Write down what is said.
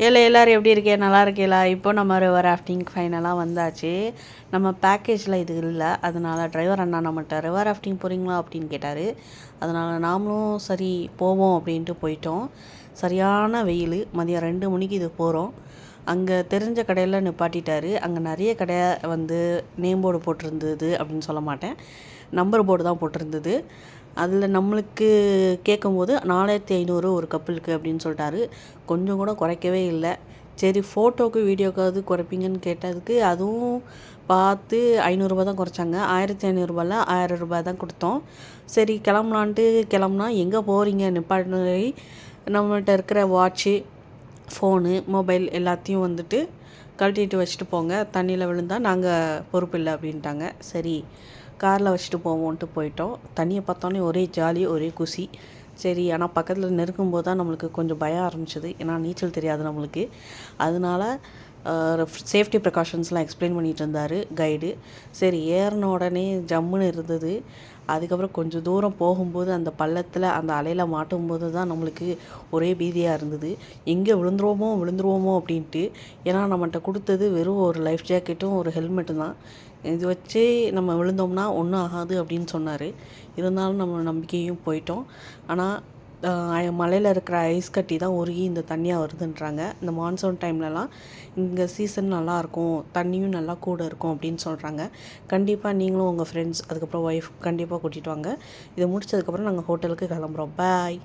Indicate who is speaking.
Speaker 1: எல்லோரும் எப்படி இருக்கே, நல்லா இருக்கீங்களா? இப்போ நம்ம ரிவர் ராஃப்டிங் ஃபைனலாக வந்தாச்சு. நம்ம பேக்கேஜில் இது இல்லை, அதனால் டிரைவர் அண்ணா நம்மகிட்ட ரிவர் ராஃப்டிங் போகிறீங்களா அப்படின்னு கேட்டார். அதனால் நாமளும் சரி போவோம் அப்படின்ட்டு போயிட்டோம். சரியான வெயில், மதியம் 2 மணிக்கு இது போகிறோம். அங்கே தெரிஞ்ச கடையில் நிப்பாட்டிட்டார். அங்கே நிறைய கடை நேம் போர்டு போட்டிருந்தது அப்படின்னு சொல்ல மாட்டேன், நம்பர் போர்டு தான் போட்டிருந்தது. அதில் நம்மளுக்கு கேட்கும்போது 4500 ஒரு கப்பலுக்கு அப்படின்னு சொல்லிட்டாரு. கொஞ்சம் கூட குறைக்கவே இல்லை. சரி ஃபோட்டோவுக்கு வீடியோக்காவது குறைப்பீங்கன்னு கேட்டதுக்கு அதுவும் பார்த்து 500 தான் குறைச்சாங்க. 1500 1000 தான் கொடுத்தோம். சரி கிளம்பலான்ட்டு கிளம்புனா, எங்கே போகிறீங்க நிப்பாட்டி நம்மள்கிட்ட இருக்கிற வாட்ச்சு, ஃபோனு, மொபைல் எல்லாத்தையும் கழட்டிட்டு வச்சுட்டு போங்க, தண்ணியில் விழுந்தால் நாங்கள் பொறுப்பு இல்லை அப்படின்ட்டாங்க. சரி காரில் வச்சுட்டு போவோன்ட்டு போயிட்டோம். தண்ணியை பார்த்தோன்னே ஒரே ஜாலி, ஒரே குஷி. சரி ஆனால் பக்கத்தில் நெருக்கும்போது தான் நம்மளுக்கு கொஞ்சம் பயம் ஆரம்பிச்சிது. ஏன்னா நீச்சல் தெரியாது நம்மளுக்கு. அதனால சேஃப்டி ப்ரிகாஷன்ஸ்லாம் எக்ஸ்பிளைன் பண்ணிகிட்டு இருந்தார் கைடு. சரி ஏறின உடனே ஜம்முன்னு இருந்தது. அதுக்கப்புறம் கொஞ்சம் தூரம் போகும்போது அந்த பள்ளத்தில் அந்த அலையில் மாட்டும்போது தான் நம்மளுக்கு ஒரே பீதியாக இருந்தது. எங்கே விழுந்துருவோமோ அப்படின்ட்டு. ஏன்னா நம்மகிட்ட கொடுத்தது வெறும் ஒரு லைஃப் ஜாக்கெட்டும் ஒரு ஹெல்மெட்டும் தான். இது வச்சு நம்ம விழுந்தோம்னா ஒன்றும் ஆகாது அப்படின்னு சொன்னார். இருந்தாலும் நம்ம நம்பிக்கையும் போயிட்டோம். ஆனால் மலையில் இருக்கிற ஐஸ் கட்டி தான் உருகி இந்த தண்ணியாக வருதுன்றாங்க. இந்த மான்சூன் டைம்லலாம் இங்கே சீசன் நல்லாயிருக்கும், தண்ணியும் நல்லா கூட இருக்கும் அப்படின்னு சொல்கிறாங்க. கண்டிப்பாக நீங்களும் உங்கள் ஃப்ரெண்ட்ஸ் அதுக்கப்புறம் ஒய்ஃப் கண்டிப்பாக கூட்டிகிட்டு வாங்க. இதை முடிச்சதுக்கப்புறம் நாங்கள் ஹோட்டலுக்கு கிளம்புறோம். பாய்.